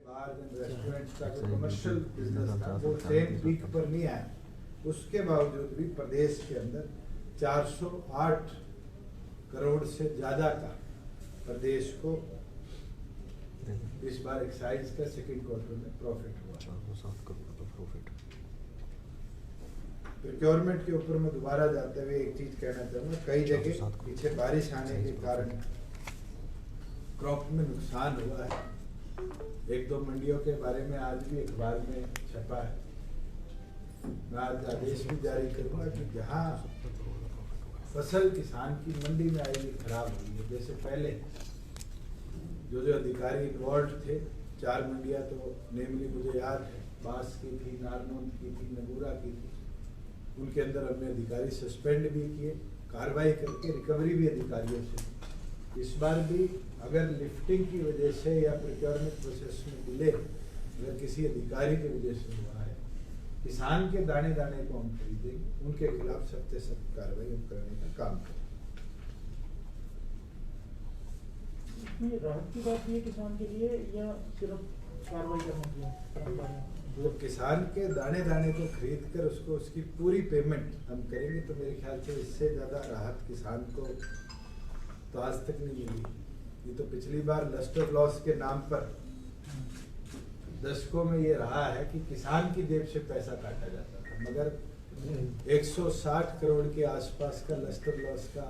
Bars and restaurants का जो commercial business था वो सेम पीक पर नहीं आया। उसके बावजूद भी प्रदेश के अंदर 408 करोड़ से ज्यादा का प्रदेश को इस बार एक्साइज का सेकेंड क्वार्टर में प्रॉफिट हुआ। 407 करोड़ का प्रॉफिट। प्रोक्योरमेंट के ऊपर मैं दोबारा जाते हुए एक चीज कहना चाहूँगा, कई जगह पीछे बारिश आने के कारण क्रॉप में नुकसान हुआ है। एक दो मंडियों के बारे में आज भी अखबार में छपा है। मैं आज आदेश भी जारी करूँगा कि जहाँ फसल किसान की मंडी में आएगी खराब हुई है, जैसे पहले जो अधिकारी इन्वॉल्व थे, 4 मंडियाँ तो नेमली मुझे याद है, बांस की थी, नारनौंद की थी, नगूरा की थी, उनके अंदर हमने अधिकारी सस्पेंड भी किए, कार्रवाई करके रिकवरी भी अधिकारियों से। इस बार भी अगर लिफ्टिंग की वजह से या प्रोक्योरमेंट प्रोसेस में डिले अगर किसी अधिकारी की वजह से हुआ है, किसान के दाने दाने को हम खरीदेंगे, उनके खिलाफ सख्त से सख्त कार्रवाई हम करने का काम करेंगे। राहत की बात ये किसान के लिए या सिर्फ कार्रवाई करने के लिए? वो किसान के दाने दाने को खरीद कर उसको उसकी पूरी पेमेंट हम करेंगे तो मेरे ख्याल से इससे ज़्यादा राहत किसान को तो आज तक नहीं मिली। ये तो पिछली बार लस्टर लॉस के नाम पर दशकों में ये रहा है कि किसान की जेब से पैसा काटा जाता था, मगर 160 करोड़ के आसपास का लस्टर लॉस का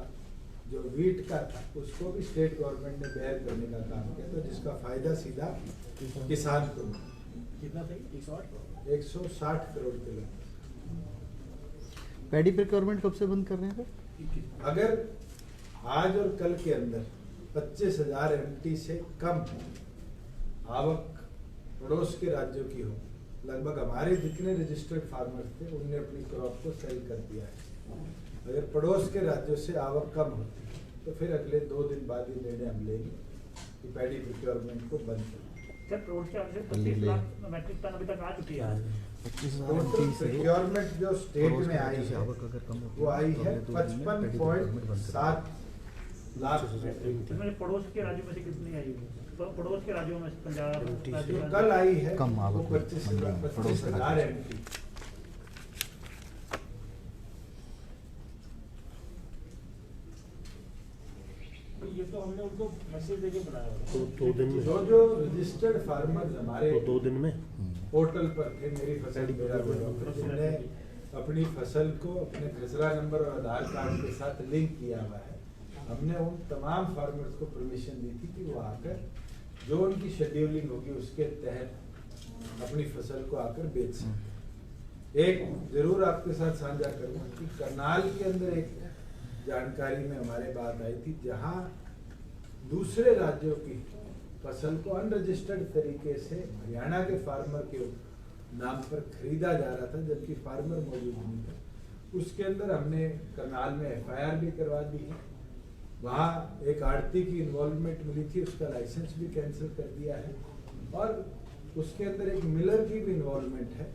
जो वीट का था उसको भी स्टेट गवर्नमेंट ने बेयर करने का काम किया, तो जिसका फायदा सीधा किसान को मिला। कितना सही? 160 करोड़ के लगभग। पैडी प्रोक्योरमेंट कब से बंद कर रहे हैं सर? अगर आज और कल के अंदर 25,000 MT से कम आवक पड़ोस के राज्यों की हो, लगभग हमारे जितने रजिस्टर्ड फार्मर्स थे उनने अपनी क्रॉप को सेल कर दिया है। अगर पड़ोस के राज्यों से आवक कम होती है तो फिर अगले 2 दिन बाद ही निर्णय हम लेंगे कि पैडी प्रोक्योरमेंट को बंद करें। सर, पड़ोस के राज्य 25 लाख मैट्रिक टन अभी तक आ चुकी है। टोटल प्रोक्योरमेंट जो स्टेट में आई है वो आई है 55.7 लाख। पड़ोस के राज्यों में से कितनी आई है? पड़ोस के राज्यों में पंजाब कल आई है कम आवक 25,000 MT। ये तो हमने उनको मैसेज देके बनाया तो 2 दिन में जो रजिस्टर्ड फार्मर्स हमारे तो 2 दिन में पोर्टल पर थे, मेरी फसल मेरा बीमा, जिन्होंने अपनी फसल को अपने खसरा नंबर और आधार कार्ड के साथ लिंक किया हुआ है, हमने उन तमाम फार्मर्स को परमिशन दी थी कि वो आकर जो उनकी शेड्यूलिंग होगी उसके तहत अपनी फसल को आकर बेच सकें। एक जरूर आपके साथ साझा करूँगा कि करनाल के अंदर एक जानकारी में हमारे बात आई थी, जहाँ दूसरे राज्यों की फसल को अनरजिस्टर्ड तरीके से हरियाणा के फार्मर के नाम पर खरीदा जा रहा था, जबकि फार्मर मौजूद नहीं था। उसके अंदर हमने करनाल में FIR भी करवा दी है। वहाँ एक आड़ती की इन्वॉल्वमेंट मिली थी, उसका लाइसेंस भी कैंसिल कर दिया है, और उसके अंदर एक मिलर की भी इन्वॉल्वमेंट है।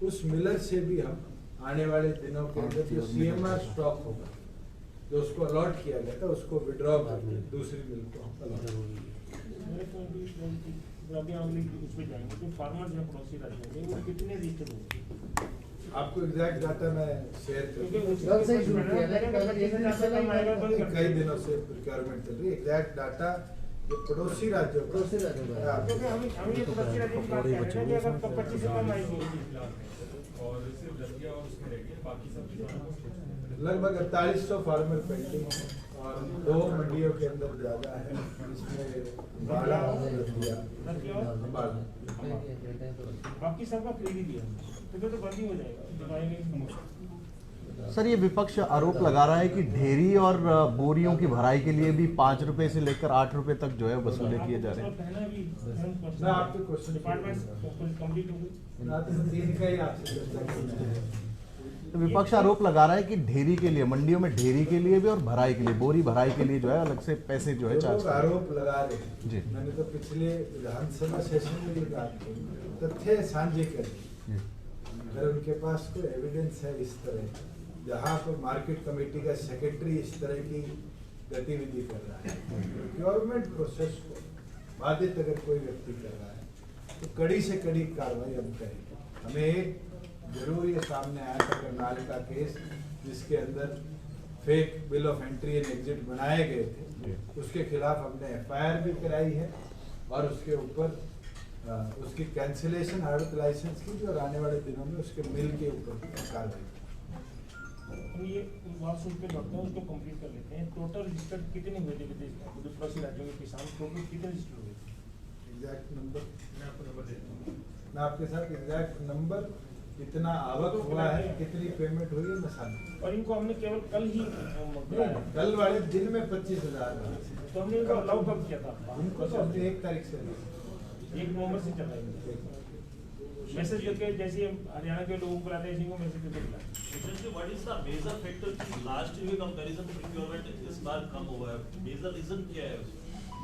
उस मिलर से भी हम आने वाले दिनों के अंदर जो CMR स्टॉक होगा जो उसको अलॉट किया गया था उसको विड्रॉ करके दूसरी मिल को अलॉट। आपको एग्जैक्ट डाटा मैं शेयर करूँगा, कई दिनों से प्रोक्योरमेंट चल रही है। एग्जैक्ट डाटा जो पड़ोसी राज्यों लगभग 4800 फार्मर पेंडिंग है और 2 मंडियों के अंदर ज्यादा है, इसमें बाड़ा बाकी सबका फ्री भी दिया तो बंद ही हो जाएगा। सर, ये विपक्ष आरोप लगा रहा है कि ढेरी और बोरियों की भराई के लिए भी 5 रुपए से लेकर 8 रुपए तक जो है वसूले किए जा रहे हैं। मैं आपके क्वेश्चन कंप्लीट हो गई। तो विपक्ष आरोप लगा रहा है कि ढेरी के लिए, मंडियों में ढेरी के लिए भी और भराई के लिए, बोरी भराई के लिए जो है अलग से पैसे जो है चार्ज। आरोप लगा रहे जी, मैंने तो पिछले विधानसभा सेशन में ये बात की, तथ्य साझे करें। अगर उनके पास कोई एविडेंस है इस तरह, जहाँ पर मार्केट कमेटी का सेक्रेटरी इस तरह की गतिविधि कर रहा है, प्रोक्योरमेंट प्रोसेस को बाधित अगर कोई व्यक्ति कर रहा है, तो कड़ी से कड़ी कार्रवाई हम करेंगे। हमें एक जरूर ये सामने आया था करनाल का केस, जिसके अंदर fake bill of entry and exit बनाए गए थे, उसके खिलाफ हमने FIR भी कराई है और उसके ऊपर उसकी कैंसिलेशन आड़त लाइसेंस की भी, और आने वाले दिनों में उसके मिल के ऊपर कार्रवाई। हम ये बात सुन के डॉक्टर उसको कंप्लीट कर लेते हैं। टोटल रजिस्टर्ड कितने हुए थे विदेश में, दूसरा राज्यों के किसान टोटल कितने रजिस्टर हुए थे? एग्जैक्ट नंबर मैं आपको नंबर देता हूँ, मैं आपके साथ एग्जैक्ट नंबर, कितना आवक हुआ है, कितनी पेमेंट हुई है, मैं साथ। और इनको हमने केवल कल ही कल वाले दिन में 25,000, तो हमने इनको अलाउ कब किया था? उनको तो हमने 1 तारीख से 1 नवंबर से चल रहा है मैसेज करके, जैसे हरियाणा के लोगों को लाते हैं इसी को मैसेज करके बुलाते हैं। What is the major factor कि last year के comparison में procurement इस बार कम हुआ है? Major reason क्या है?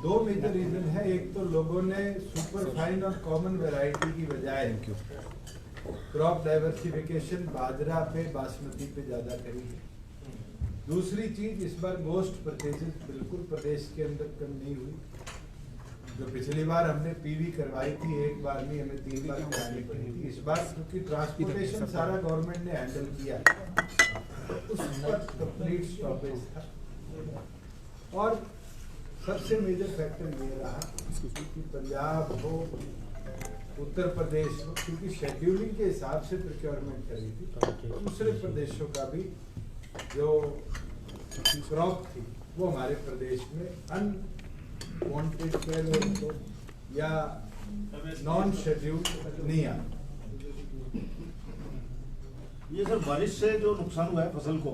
2 मेजर रीजन है। एक तो लोगों ने सुपर फाइन और कॉमन वैरायटी की बजाय क्रॉप डाइवर्सिफिकेशन बाजरा पे, बासमती पे ज्यादा करी है। दूसरी चीज, इस बार गोश्त परचेजेस बिल्कुल प्रदेश के अंदर कम नहीं हुई। जो पिछली बार हमने PV करवाई थी, एक बार में हमें 3 बार करानी पड़ी थी। इस बार क्योंकि ट्रांसपोर्टेशन सारा गवर्नमेंट ने हैंडल किया, उस पर कंप्लीट स्टॉपेज था। और सबसे मेजर फैक्टर ये रहा कि पंजाब हो, उत्तर प्रदेश हो, क्योंकि शेड्यूलिंग के हिसाब से प्रोक्योरमेंट करी थी, दूसरे प्रदेशों का भी जो क्रॉप थी वो हमारे प्रदेश में अनवांटेड तो या नॉन शेड्यूल्ड नहीं आ। ये सर बारिश से जो नुकसान हुआ है फसल को,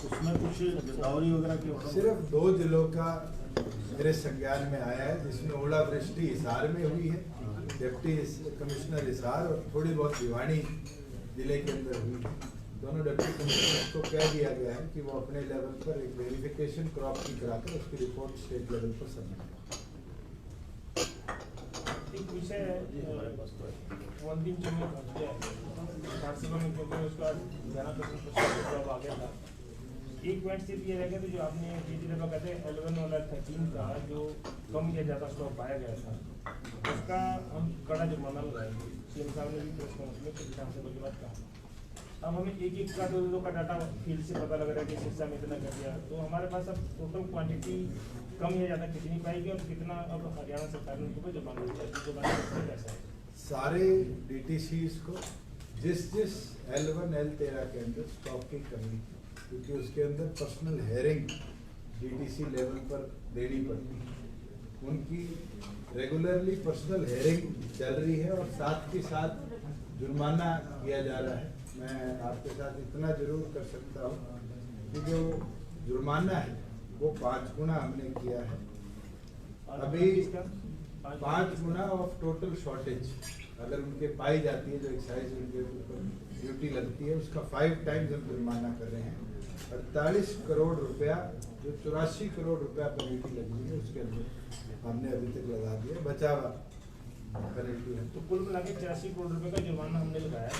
उसमें कुछ गिरदावरी वगैरह की? सिर्फ 2 जिलों का मेरे संज्ञान में आया है, जिसमें ओलावृष्टि हिसार में हुई है, डिप्टी कमिश्नर हिसार, और थोड़ी बहुत भिवानी जिले के अंदर हुई है। दोनों डिप्टी कमिश्नर को कह दिया गया है कि वो अपने लेवल पर एक वेरिफिकेशन क्रॉप की कराकर उसकी रिपोर्ट स्टेट लेवल पर सबमिट करें। एक विषय अंतिम चरण में पहुंच गया में, क्योंकि उसका 11% आ गया था। एक पॉइंट सिर्फ ये रह गया था, जो आपने कहते हैं L1 और L13 का जो कम या ज़्यादा स्टॉक पाया गया था, उसका हम कड़ा जुर्माना लगाएंगे। CM साहब ने भी प्रेस कॉन्फ्रेंस में विधानसभा के बाद कहा। अब हमें एक का 2 का डाटा फील्ड से पता लग रहा है कि सिरसा में इतना कर दिया, तो हमारे पास अब टोटल क्वांटिटी कम या ज़्यादा कितनी पाएगी और कितना अब हरियाणा सरकार ने उनको जुर्माना कैसा है? सारे DTCs को जिस L1 L13 के अंदर स्टॉक की कमी, क्योंकि उसके अंदर पर्सनल हेयरिंग DTC लेवल पर देनी पड़ती है, उनकी रेगुलरली पर्सनल हेयरिंग चल रही है और साथ के साथ जुर्माना किया जा रहा है। मैं आपके साथ इतना जरूर कर सकता हूँ कि जो जुर्माना है वो 5 गुना हमने किया है। अभी 5 गुना ऑफ टोटल शॉर्टेज अगर उनके पाई जाती है, जो एक्साइज उनके ऊपर ड्यूटी लगती है, उसका 5 टाइम्स हम जुर्माना कर रहे हैं। 48 करोड़ रुपया, जो 84 करोड़ रुपया पेनल्टी लगी है, उसके अंदर हमने अभी तक लगा दिया, बचा हुआ पेनल्टी है। तो कुल मिला के 84 करोड़ रुपए का जुर्माना हमने लगाया।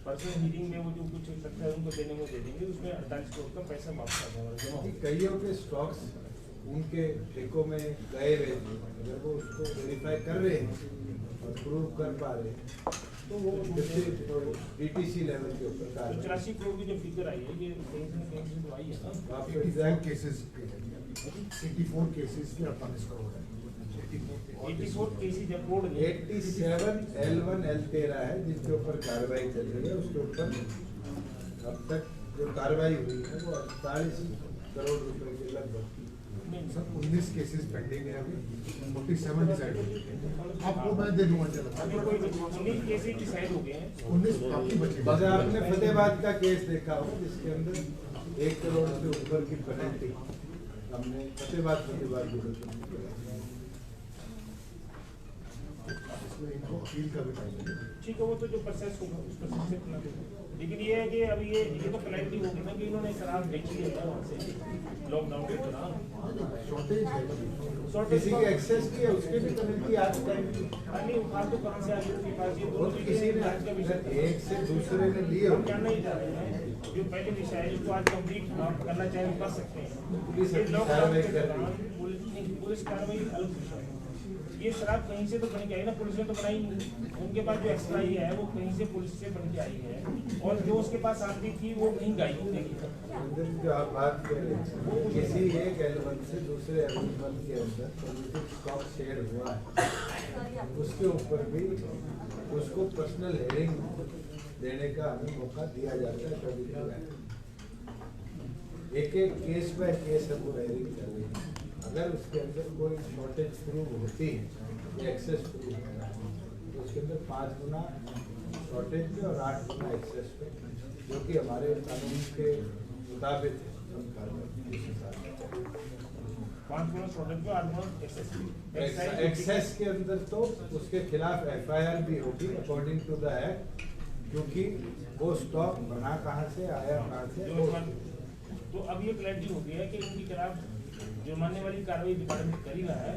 परसों हीरिंग में वो जो कुछ सकता है उनको देने को दे देंगे, उसमें 48 करोड़ का पैसा वापस आ जाएगा। कईयों के स्टॉक्स उनके ठेकों में गए हुए थे, अगर वो उसको वेरीफाई कर रहे हैं और प्रूव कर पा रहे हैं तो वो DTC लेवल के ऊपर 84 करोड़ की जो फिगर आई है, ये कहीं से तो आई है ना? आपको एग्जैक्ट केसेस 84 केसेस में 48 करोड़ है। 84 केसी जब कोड 87 L1 L13 है जिसके ऊपर कार्रवाई चल रही है। उसके ऊपर अब तक जो कार्रवाई हुई है वो 48 करोड़ रुपए के लगभग। सर 19 केसेस पेंडिंग है, अभी 47 डिसाइड हो गए। आपको मैं दे दूंगा, चलो 19 केसेस डिसाइड हो गए हैं, 19 बाकी बचे। बस आपने फतेहाबाद का केस देखा होगा जिसके अंदर 1 करोड़ से ऊपर की पेनल्टी हमने फतेहाबाद इनको अपील का भी टाइम है। ठीक है, वो तो जो प्रोसेस होगा उस प्रोसेस से अपना देगा। लेकिन ये है कि अभी ये तो पेनल्टी होगी ना कि इन्होंने शराब बेची है वहाँ से लॉकडाउन के दौरान। शॉर्टेज है, किसी के एक्सेस की है उसके भी पेनल्टी आज टाइम की नहीं फालतू कहाँ से आ गई उसके पास, ये वो दोनों किसी ने आज का विषय एक से दूसरे ने लिए हम जानना ही चाह रहे हैं। जो पहले विषय है इसको आज कंप्लीट आप करना चाहें कर सकते हैं। पुलिस ये अपनी लॉकडाउन कार्रवाई के कर रही दौरान पुलिस कार्रवाई अलग विषय है। ये शराब कहीं से तो बन के आई ना, पुलिस ने तो बनाई नहीं। उनके पास जो एक्स्ट्रा ही है वो कहीं से पुलिस से बन के आई है, और जो उसके पास आती थी वो कहीं गायब हो गई। जो आप बात कर रहे हैं, किसी एक एलिमेंट से दूसरे एलिमेंट के अंदर पॉजिटिव स्टॉक शेयर हुआ है, उसके ऊपर भी उसको पर्सनल हेयरिंग देने का हमें मौका दिया जाता है। कभी एक एक केस बाय केस हम हेयरिंग कर रहे हैं। अगर उसके अंदर कोई शॉर्टेज प्रूव होती है या एक्सेस प्रूव होता है तो उसके अंदर 5 गुना शॉर्टेज पे और 8 गुना एक्सेस पे, जो कि हमारे कानून के मुताबिक है, हम कार्रवाई इस हिसाब से 5 गुना शॉर्टेज पे 8 गुना एक्सेस। एक्सेस के अंदर तो उसके खिलाफ FIR भी होगी अकॉर्डिंग टू द एक्ट, क्योंकि वो स्टॉक बना कहाँ से आया, कहाँ से। तो अब ये क्लैरिटी हो गई है कि उनके खिलाफ जुर्माने वाली कार्रवाई डिपार्टमेंट कर ही रहा है,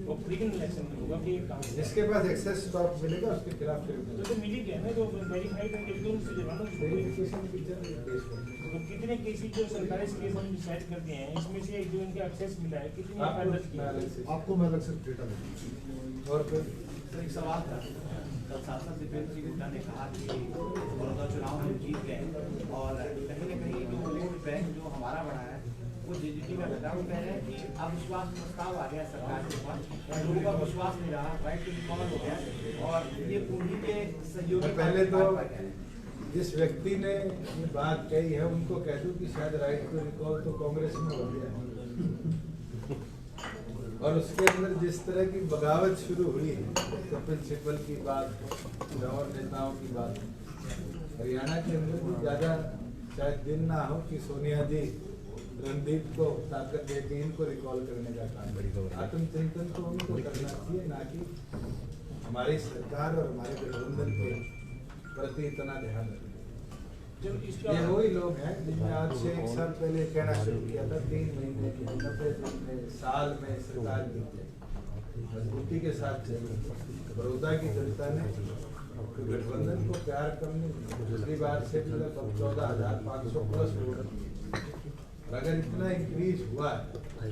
वो क्रिमिनल एक्शन में होगा कि कहाँ से जिसके पास एक्सेस स्टॉक मिलेगा उसके खिलाफ क्रिमिनल तो मिली क्या है, जो वेरीफाइड है कि उनसे जुर्माना वेरिफिकेशन की केस होगी। तो कितने केसेस जो सरकारी केस हम डिसाइड करते हैं, इसमें से जो इनका एक्सेस मिला है कितने आपको एफआईआर किया है? आपको मैं अलग से डेटा दूंगा। और फिर सर एक सवाल था, कल सांसद दीपेंद्र सिंह हुड्डा ने कहा कि बड़ौदा चुनाव में जीत गए और कहीं न कहीं जो वोट बैंक जो हमारा बढ़ा है वो जेजेपी में लगा। वो कह रहे हैं कि अविश्वास प्रस्ताव आ गया सरकार के ऊपर, लोगों का विश्वास नहीं रहा, राइट टू रिकॉल हो गया और ये पूंजी के सहयोगी पहले तो जिस व्यक्ति ने ये बात कही है उनको कह दूं कि शायद राइट टू रिकॉल तो कांग्रेस में हो गया है, और उसके अंदर जिस तरह की बगावत शुरू हुई है, तो प्रिंसिपल की बात और नेताओं की बात, हरियाणा के अंदर भी ज्यादा शायद दिन ना हो कि सोनिया जी रणदीप को ताकत दे के इनको रिकॉल करने का काम। आत्मचिंतन तो उनको करना चाहिए, ना कि हमारी सरकार और हमारे गठबंधन के प्रति इतना ध्यान रखना। ये वही लोग हैं जिनने आज से 1 साल पहले कहना शुरू किया था 3 महीने के 90 दिन में साल में सरकार की मजबूती के साथ चली। बड़ौदा की जनता ने गठबंधन को प्यार कम नहीं, पिछली बार से भी लगभग 14,500 प्लस वोट। अगर इतना इंक्रीज हुआ है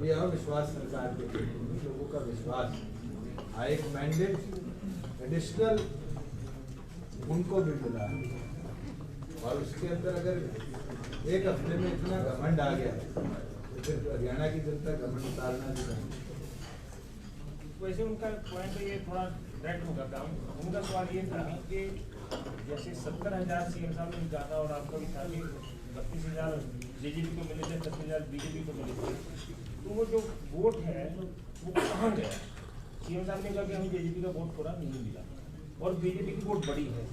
ये अविश्वास सरकार के प्रति लोगों का विश्वास, एक मैंडेट एडिशनल उनको भी मिला है, और उसके अंदर अगर एक हफ्ते में इतना घमंड आ गया तो फिर हरियाणा की जनता घमंड उतारना भी नहीं। वैसे उनका पॉइंट ये थोड़ा डायरेक्ट होगा काम। उनका सवाल ये था कि जैसे 70,000 सीएम साहब ने कहा था और आपका भी था कि 32,000 जेजेपी को मिले थे, 10,000 बीजेपी को मिले थे, तो वो जो वोट है वो कहाँ गया? सीएम साहब ने कहा कि हमें जेजेपी का वोट थोड़ा नहीं मिला और बीजेपी की वोट बड़ी है,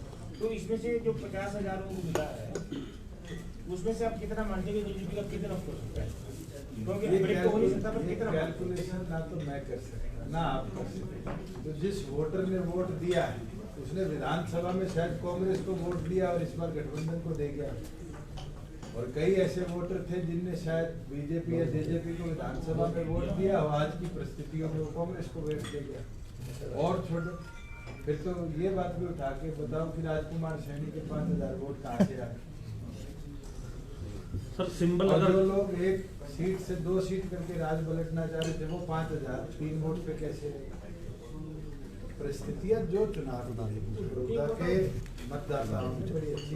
तो इसमें से जो 50,000 उनको मिला है उसमें से आप कितना मानते हैं जेजेपी का कितना हो सकता है? क्योंकि तो हो नहीं सकता, पर कितना कैलकुलेशन ना तो मैं कर सकता ना आप कर सकते। तो जिस वोटर ने वोट दिया है उसने विधानसभा में शायद कांग्रेस को वोट दिया और इस बार गठबंधन को दे गया, और कई ऐसे वोटर थे जिनने शायद बीजेपी या जेजेपी को विधानसभा में वोट दिया और आज की परिस्थितियों में वो कांग्रेस को वोट दे गया। और छोड़ो, फिर तो ये बात भी उठा के बताओ कि राजकुमार सैनी के 5,000 वोट कहाँ से आए? सर सिंबल और अगर जो लोग 1 सीट से 2 सीट करके राज पलटना चाह रहे थे वो 5,000 3 वोट पे कैसे रहे? परिस्थितियां जो चुनाव बड़ौदा के मतदाताओं ने बड़ी अच्छी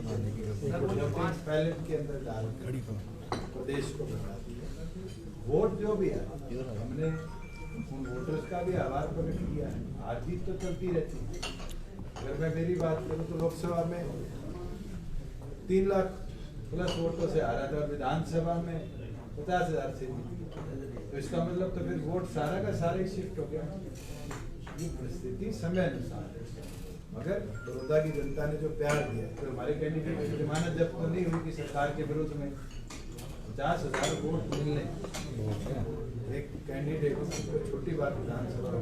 बैलेट के अंदर डाल प्रदेश को बता दिया। वोट जो भी है हमने उन वोटर्स का भी आभार प्रकट किया है। हार जीत तो चलती रहती है। अगर मैं मेरी बात करूं तो लोकसभा में 3 लाख प्लस वोटों से हारा था, विधानसभा में 50,000 से जीती, तो इसका मतलब तो फिर वोट सारा का सारा ही शिफ्ट हो गया। ये परिस्थिति समय अनुसार है, मगर बड़ौदा की जनता ने जो प्यार दिया तो हमारे कैंडिडेट की जमानत जब तो नहीं हुई कि सरकार के विरुद्ध में 50,000 वोट मिलने एक कैंडिडेट को छोटी बात विधानसभा में।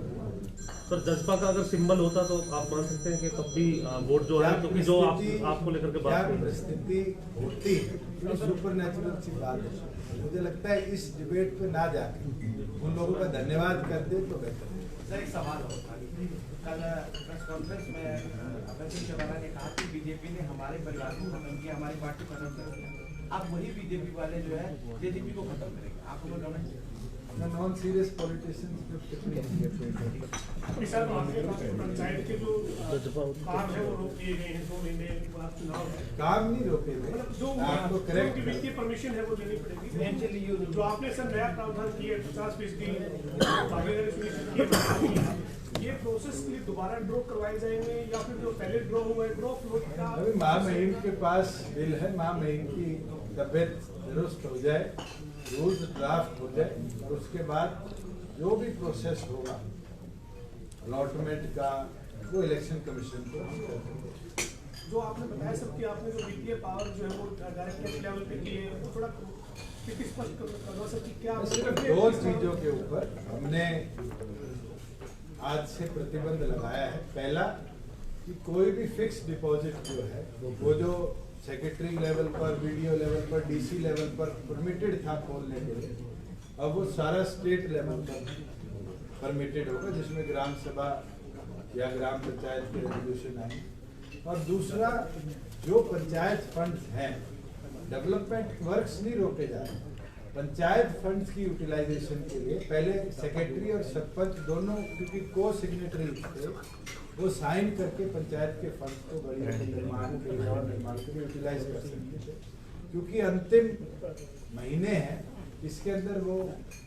सर जज्बा का अगर सिंबल होता तो आप मान सकते हैं कि कब भी वोट जो है, क्योंकि जो आपको लेकर के बात परिस्थिति होती है सुपर नेचुरल सी बात है। मुझे लगता है इस डिबेट पे ना जाके उन लोगों का धन्यवाद कर दे तो बेहतर है। सर एक सवाल और था, कल प्रेस कॉन्फ्रेंस में अभय सिंह चौटाला ने कहा कि बीजेपी ने हमारे परिवार को खत्म किया, हमारी पार्टी को खत्म कर दिया, अब वही बीजेपी वाले जो है जेजेपी को खत्म करेंगे, आपको कोई कमेंट? नॉन सीरियस पॉलिटिशियंस पे टिप्पणी की है। सर आपके पास पंचायत के जो काम है वो रोक दिए गए हैं 2 महीने बाद चुनाव है। काम नहीं रोके गए, जो आपको जो करेक्ट उनकी वित्तीय परमिशन है वो देनी पड़ेगी। जो आपने सर नया प्रावधान किया 50% भागीदारी सुनिश्चित किया, ये प्रोसेस के लिए दोबारा ड्रॉ करवाए जाएंगे या फिर जो पहले ड्रॉ हुआ है ड्रॉ फ्लोट का? अभी महामहिम के पास बिल है, महामहिम की तबियत दुरुस्त हो जाए, रूल्स ड्राफ्ट हो जाए और उसके बाद जो भी प्रोसेस होगा अलॉटमेंट का वो इलेक्शन कमीशन को हम कर देंगे। जो आपने बताया सर कि आपने जो वित्तीय पावर जो है वो डायरेक्ट लेवल पे की है, वो थोड़ा स्पष्ट करवा सर कि क्या सिर्फ 2 चीजों के ऊपर हमने आज से प्रतिबंध लगाया है। पहला कि कोई भी फिक्स डिपॉजिट जो है वो जो सेक्रेटरी लेवल पर, वीडियो लेवल पर, डीसी लेवल पर परमिटेड था खोलने के लिए, अब वो सारा स्टेट लेवल पर परमिटेड होगा, जिसमें ग्राम सभा या ग्राम पंचायत के रेजोल्यूशन आए। और दूसरा, जो पंचायत फंड्स हैं, डेवलपमेंट वर्क्स नहीं रोके जा रहे, पंचायत फंड्स की यूटिलाइजेशन के लिए पहले सेक्रेटरी और सरपंच दोनों, क्योंकि को सिग्नेटरी थे, वो साइन करके पंचायत के फंड को गलियों के निर्माण के लिए और निर्माण के लिए यूटिलाइज कर सकते थे। क्योंकि अंतिम महीने हैं, इसके अंदर वो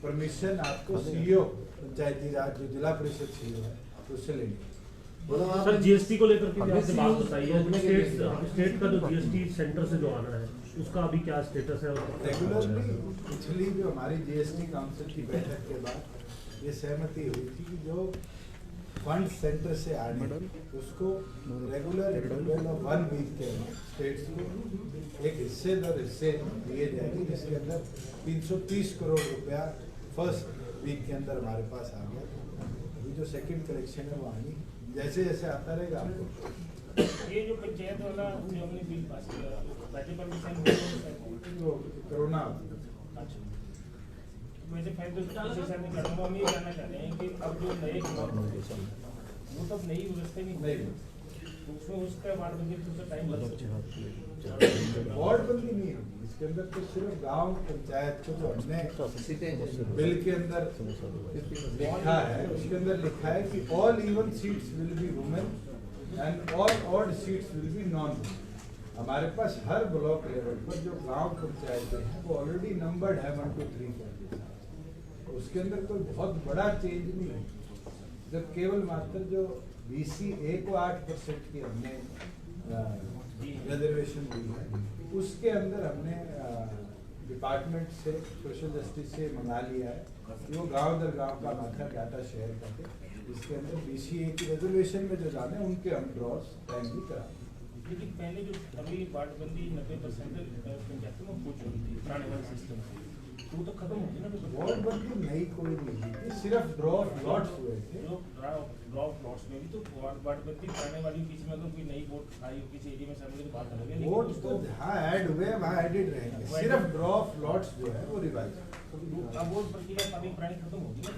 परमिशन आपको सीईओ पंचायती राज जो जिला परिषद सीईओ है उससे लेंगे। सर जीएसटी को लेकर के भी आपने बात बताई है, स्टेट का जो जीएसटी सेंटर से जो आना है उसका अभी क्या स्टेटस है? रेगुलरली पिछली जो हमारी जीएसटी काउंसिल की बैठक के बाद ये सहमति हुई थी कि जो फंड सेंटर से आने उसको रेगुलर इंटरवल ऑफ 1 वीक के अंदर स्टेट्स को एक हिस्से दर हिस्से दिए जाएंगे, जिसके अंदर 330 करोड़ रुपया फर्स्ट वीक के अंदर हमारे पास आ गया। अभी जो सेकंड कलेक्शन है वो आनी, जैसे जैसे आता रहेगा आपको। ये जो पंचायत वाला जो हमने बिल पास किया, बजट परमिशन तो कोरोना अच्छा, वैसे फायदे हम ये जानना चाहते हैं कि अब जो नए वो तब नई व्यवस्था में नहीं, उसमें उसका वार्ड बंदी थोड़ा टाइम लग सकता है। वार्ड बंदी नहीं होगी इसके अंदर, तो सिर्फ गांव पंचायत को जो हमने बिल के अंदर लिखा है, उसके अंदर लिखा है कि all even seats will be women and all odd seats will be non women. हमारे पास हर ब्लॉक लेवल पर जो गांव पंचायतें हैं वो ऑलरेडी नंबर्ड है 1 to 3 के साथ, उसके अंदर कोई बहुत बड़ा चेंज नहीं है। जब केवल मात्र जो BCA को 8% की हमने रिजर्वेशन दी है, उसके अंदर हमने डिपार्टमेंट से, सोशल जस्टिस से मंगा लिया है कि वो गांव दर गांव का हमारा डाटा शेयर करके इसके अंदर BCA की रिजर्वेशन में जो जाने उनके हम ड्रॉस टाइमली करा। लेकिन पहले जो अभी वार्डबंदी 90% पंचायतों में हो चुकी थी पुराने वाले सिस्टम से, तो वो तो खत्म हो गई ना। तो वार्डबंदी नई कोई नहीं थी, सिर्फ ड्रॉप लॉट्स हुए थे। जो ड्रॉप लॉट्स में भी तो वार्डबंदी पुराने वाली बीच में अगर कोई नई वोट आई हो किसी एरिया में समझ तो बात अलग है, वोट तो जहाँ ऐड हुए वहाँ एडिड रहेंगे, सिर्फ ड्रॉप लॉट्स जो है वो रिवाइज। अब वो प्रक्रिया अभी पुरानी खत्म होगी ना,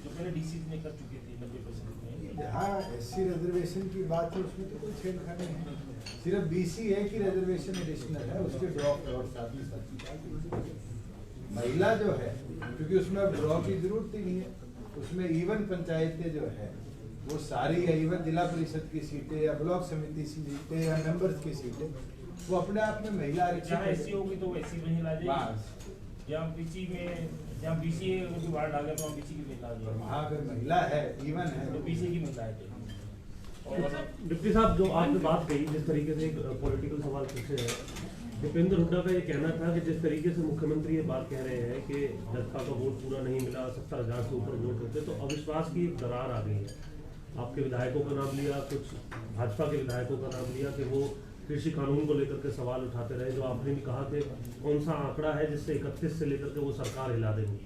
जो पहले डीसी ने कर चुके थे 90% में। जहाँ SC रिजर्वेशन की बात है उसमें तो कोई छेड़खानी नहीं, सिर्फ BCA की रिजर्वेशन एडिशनल है, उसके ड्रॉप लॉट्स साथ ही साथ। महिला जो है, क्योंकि उसमें अब ड्रॉ की जरूरत ही नहीं है, उसमें इवन पंचायतें जो है वो सारी या इवन जिला परिषद की सीटें या ब्लॉक समिति सीटें या मेंबर्स की सीटें वो अपने आप में महिला जहाँ SC होगी तो वो SC में ला जाएगी, जहाँ BC में, जहाँ BCA की वार्ड आ गया तो BC की महिला आ जाएगी, वहाँ अगर महिला है इवन है तो BC की महिला आ जाएगी। डिप्टी साहब, जो आपने बात कही, जिस तरीके से एक पॉलिटिकल सवाल पूछे हैं, भूपेंद्र हुड्डा का ये कहना था कि जिस तरीके से मुख्यमंत्री ये बात कह रहे हैं कि जनता का वोट पूरा नहीं मिला, 70,000 से ऊपर वोट होते, तो अविश्वास की एक दरार आ गई है। आपके विधायकों का नाम लिया, कुछ भाजपा के विधायकों का नाम लिया कि वो कृषि कानून को लेकर के सवाल उठाते रहे, जो आपने भी कहा कि कौन सा आंकड़ा है जिससे 31 से लेकर के वो सरकार हिला देंगी।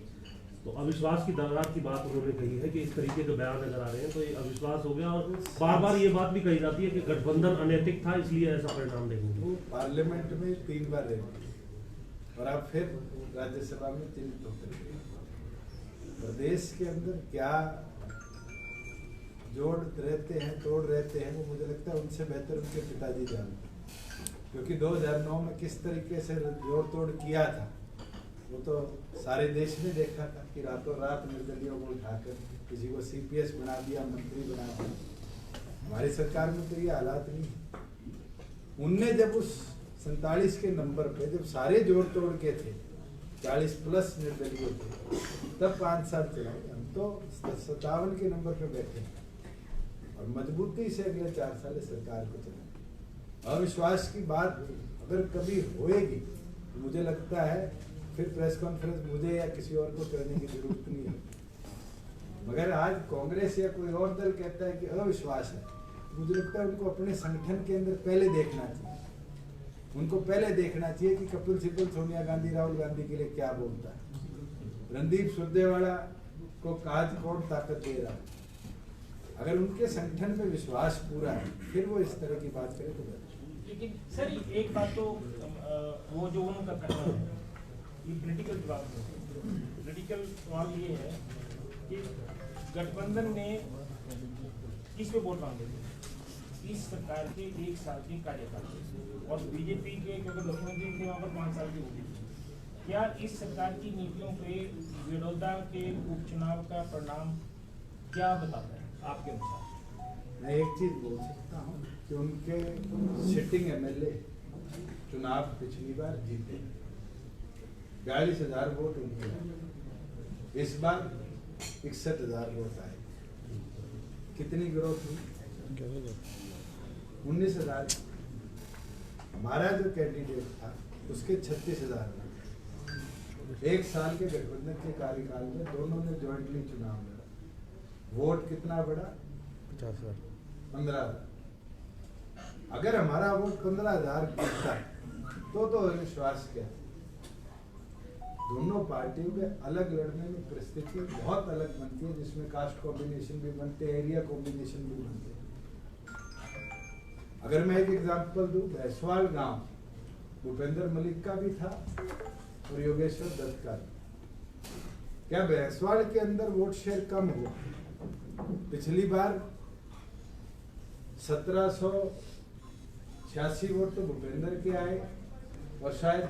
तो अविश्वास की दरार की बात उन्होंने कही है कि इस तरीके के बयान अगर आ रहे हैं तो ये अविश्वास हो गया, और बार बार ये बात भी कही जाती है कि गठबंधन अनैतिक था इसलिए ऐसा परिणाम देंगे। वो पार्लियामेंट में 3 बार रहे और अब फिर राज्यसभा में 3 होते। प्रदेश के अंदर क्या जोड़ रहते हैं, तोड़ रहते हैं, वो मुझे लगता है उनसे बेहतर उनके पिताजी जानते हैं, क्योंकि 2009 में किस तरीके से जोड़ तोड़ किया था वो तो सारे देश ने देखा था कि रातों रात निर्दलियों को उठाकर किसी को CPS बना दिया, मंत्री बना दिया। हमारी सरकार में तो ये हालात नहीं है। उनने जब उस 47 के नंबर पे जब सारे जोड़ तोड़ के थे, 40+ निर्दलीय थे, तब 5 साल चलाए। हम तो 57 के नंबर पे बैठे हैं और मजबूती से अगले 4 साल सरकार को चलाए। अविश्वास की बात अगर कभी होएगी तो मुझे लगता है फिर प्रेस कॉन्फ्रेंस मुझे या किसी और को करने की जरूरत नहीं है। मगर आज कांग्रेस या कोई और दल कहता है कि अविश्वास है, मुझे लगता है उनको अपने संगठन के अंदर पहले देखना चाहिए। उनको पहले देखना चाहिए कि कपिल सिब्बल सोनिया गांधी, राहुल गांधी के लिए क्या बोलता है, रणदीप सुरजेवाला को आज कौन ताकत दे रहा है। अगर उनके संगठन पे विश्वास पूरा है फिर वो इस तरह की बात करे तो बेहतर। लेकिन सर एक बात तो वो जो उनका कहना है ये पॉलिटिकल सवाल है। पॉलिटिकल सवाल ये है कि गठबंधन ने किस पे वोट मांगे थे इस सरकार के 1 साल के कार्यकाल और बीजेपी के क्योंकि मुख्यमंत्री थे वहाँ पर 5 साल की होगी। क्या इस सरकार की नीतियों पे बड़ौदा के उपचुनाव का परिणाम क्या बताता है आपके अनुसार? मैं एक चीज बोल सकता हूँ कि उनके सिटिंग MLA चुनाव पिछली बार जीते, 42,000 वोट उनके। इस बार 61,000 वोट आए। कितनी ग्रोथ हुई? 19,000। हमारा जो कैंडिडेट था उसके 36,000। 1 साल के गठबंधन के कार्यकाल में दोनों ने जॉइंटली चुनाव लड़ा। वोट कितना बढ़ा? 15,000। अगर हमारा वोट 15,000 गिरता तो अविश्वास क्या? दोनों पार्टियों के अलग लड़ने में परिस्थिति बहुत अलग बनती है, जिसमें कास्ट कॉम्बिनेशन भी बनते हैं, एरिया कॉम्बिनेशन भी बनते हैं। अगर मैं एक एग्जांपल दूं, भैंसवाल गांव भूपेंद्र मलिक का भी था और योगेश्वर दत्त का। क्या भैंसवाल के अंदर वोट शेयर कम हुआ? पिछली बार 1786 वोट तो भूपेंद्र के आए और शायद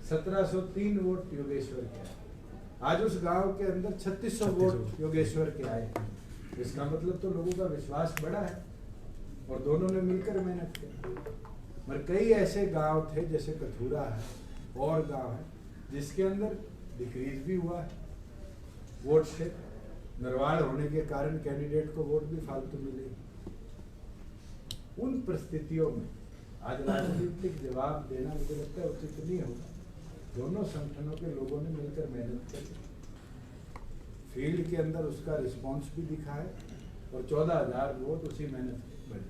1703 वोट योगेश्वर के आए। आज उस गांव के अंदर 3600 वोट योगेश्वर के आए। इसका मतलब तो लोगों का विश्वास बढ़ा है और दोनों ने मिलकर मेहनत की। मगर कई ऐसे गांव थे जैसे कथूरा है और गांव है जिसके अंदर डिक्रीज भी हुआ है वोट से। नरवाड़ होने के कारण कैंडिडेट को वोट भी फालतू मिले। उन परिस्थितियों में आज राजनीतिक जवाब देना मुझे लगता है उचित नहीं होगा। दोनों संगठनों के लोगों ने मिलकर मेहनत की, फील्ड के अंदर उसका रिस्पांस भी दिखा है और 14,000 वोट उसी मेहनत बने।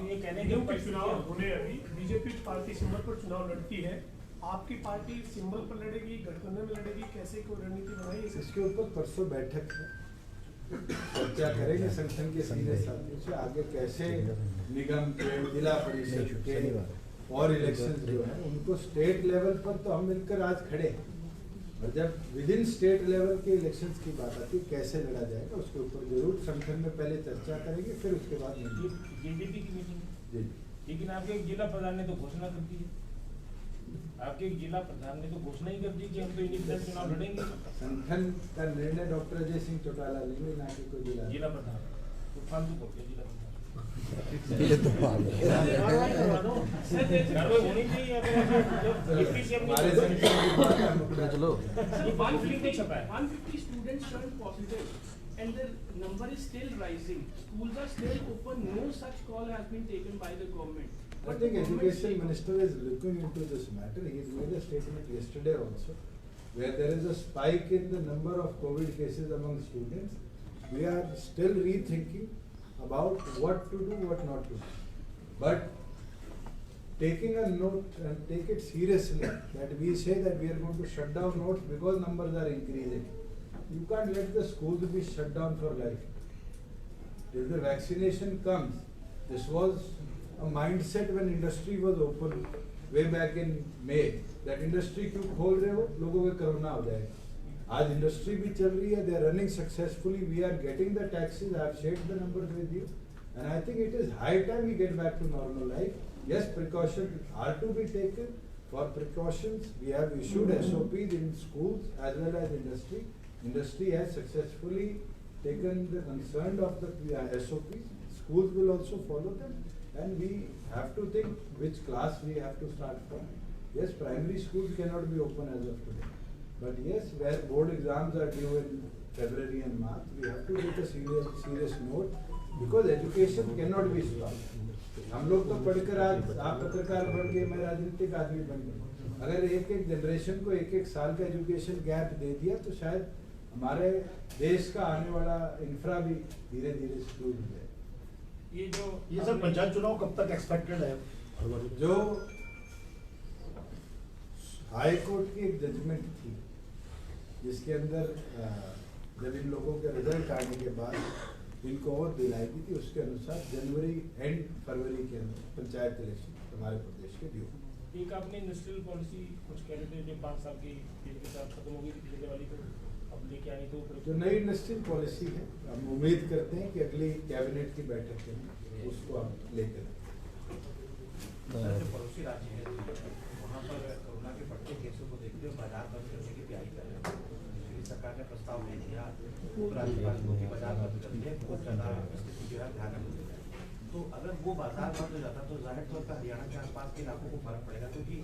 ये कहने निगम के चुनाव होने अभी बीजेपी पार्टी सिंबल पर चुनाव लड़ती है, आपकी पार्टी सिंबल पर लड़ेगी, गठबंधन में लड़ेगी, कैसे कोई रणनीति बनाई? इसके ऊपर परसों बैठक है, चर्चा करेंगे संगठन के सीनियर साथियों से आगे कैसे निगम के, जिला परिषद के और इलेक्शन जो है उनको स्टेट लेवल पर तो हम मिलकर आज खड़े हैं, और जब विद इन स्टेट लेवल के इलेक्शंस की बात आती है कैसे लड़ा जाएगा उसके ऊपर जरूर संगठन में पहले चर्चा करेंगे, फिर उसके बाद बीजेपी की मीटिंग जी। लेकिन आपके एक जिला प्रधान ने तो घोषणा कर दी है, आपके एक जिला प्रधान ने तो घोषणा ही कर दी कि हम तो इंडिपेंडेंट चुनाव लड़ेंगे। संगठन का निर्णय डॉक्टर अजय सिंह चौटाला लेंगे, ना कि कोई जिला प्रधान तो फालतू बोल के जिला प्रधान ये तो होनी चाहिए। हमारे संगठन की बात है मुद्दा। चलो 150 छपा है। 150 students turned positive and the number is still rising. Schools are still open. No such call has been taken by the government. I think education minister is looking into this matter. He has made a statement yesterday also, where there is a spike in the number of COVID cases among students. We are still rethinking about what to do, what not to do. But taking a note and take it seriously that we say that we are going to shut down notes because numbers are increasing. You can't let the schools be shut down for life. Till the vaccination comes, this was a mindset when industry was open way back in May, that industry क्यों खोल रहे हो, लोगों के corona हो जाएगा। आज industry भी चल रही है, they are running successfully, we are getting the taxes, I have shared the numbers with you, and I think it is high time we get back to normal life. Yes, precautions are to be taken, For precautions, we have issued SOPs in schools as well as industry. Industry has successfully taken the concern of the SOPs. Schools will also follow them, and we have to think which class we have to start from. Yes, primary schools cannot be open as of today, but yes, where board exams are due in February and March, we have to take a serious note, because education cannot be stopped. हम लोग तो पढ़कर आज आप पत्रकार बन गए, मैं राजनीतिक आदमी बन गया। अगर एक एक जनरेशन को एक एक साल का एजुकेशन गैप दे दिया तो शायद हमारे देश का आने वाला इंफ्रा भी धीरे धीरे स्लो हो जाए। ये सर पंचायत चुनाव कब तक एक्सपेक्टेड है? जो हाई कोर्ट की एक जजमेंट थी, जिसके अंदर जब इन लोगों के रिजल्ट आने के बाद इनको और दिलाई दी थी, उसके अनुसार जनवरी एंड फरवरी के अंदर पंचायत इलेक्शन हमारे प्रदेश के ड्यू। एक आपने इंडस्ट्रियल पॉलिसी कुछ कह रहे थे जो 5 साल की पीरियड के साथ खत्म हो गई थी पिछले वाली, तो अब लेके आनी तो जो नई इंडस्ट्रियल पॉलिसी है, हम उम्मीद करते हैं कि अगली कैबिनेट की बैठक में उसको हम लेकर जो पड़ोसी राज्य है वहाँ पर कोरोना के बढ़ते केसों को देखते हुए बाजार बंद करने की तैयारी कर रहे हैं। सरकार ने प्रस्ताव दे दिया, उपराज्यपाल की बाजार बंद कर दिया, बहुत ज़्यादा स्थिति जो है ध्यान में। तो अगर वो बाजार बंद हो जाता तो जाहिर तौर पर हरियाणा के आसपास के इलाकों को फर्क पड़ेगा, क्योंकि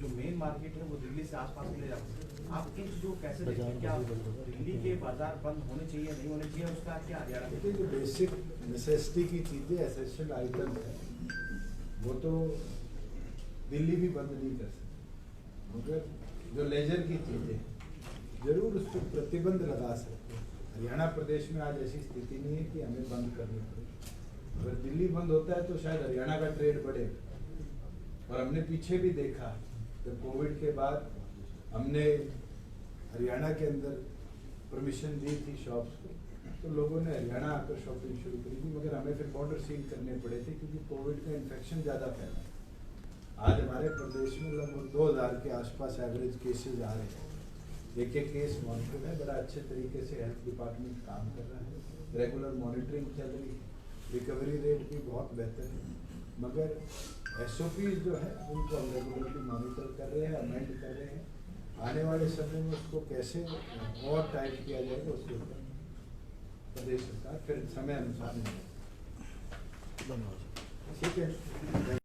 जो मेन मार्केट है वो दिल्ली से आसपास के ले जाते हैं। आप इन चीज़ों को कैसे देखते हैं? क्या दिल्ली के बाजार बंद होने चाहिए, नहीं होने चाहिए, उसका क्या हरियाणा देखिए, जो बेसिक नेसेसिटी की चीज़ें, एसेंशियल आइटम है, वो तो दिल्ली भी बंद नहीं कर सकती, मगर जो लेजर की चीज़ें जरूर उस पर प्रतिबंध लगा सकते हैं। हरियाणा प्रदेश में आज ऐसी स्थिति नहीं है कि हमें बंद करनी पड़े। अगर दिल्ली बंद होता है तो शायद हरियाणा का ट्रेड बढ़ेगा। और हमने पीछे भी देखा, जब कोविड के बाद हमने हरियाणा के अंदर परमिशन दी थी शॉप्स को, तो लोगों ने हरियाणा आकर शॉपिंग शुरू करी थी, मगर हमें फिर बॉर्डर सील करने पड़े थे क्योंकि कोविड का इन्फेक्शन ज़्यादा फैला। आज हमारे प्रदेश में लगभग 2000 के आसपास एवरेज केसेज आ रहे हैं। एक केस मॉनिटर है, बड़ा अच्छे तरीके से हेल्थ डिपार्टमेंट काम कर रहा है, रेगुलर मॉनिटरिंग चल रही है, रिकवरी रेट भी बहुत बेहतर है। मगर SOPs जो है उनको हम रेगुलरली मॉनिटर कर रहे हैं, अमेंड कर रहे हैं। आने वाले समय में उसको कैसे और टाइट किया जाएगा उसके ऊपर प्रदेश सरकार फिर समय अनुसार ठीक है।